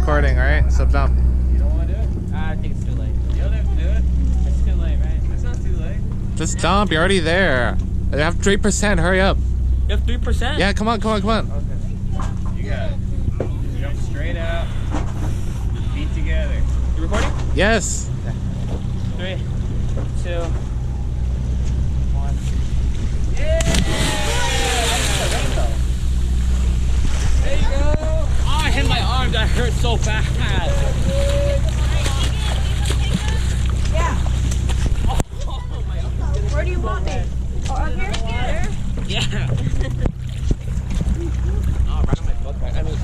recording, alright? So jump. You don't want to do it? I think it's too late. You don't have to do it. It's too late, right? It's not too late. Just jump, you're already there. You have 3%, hurry up. You have 3%? Yeah, come on, come on, come on. Okay. You got it. Jump straight out. Feet together. You recording? Yes. 3, 2, 1. Yeah! There you go. Oh, I hit my arm. That hurt so bad. Yeah. Oh, my arm. Where do you want me? Oh, up here? Yeah. Oh, right on my book. I mean,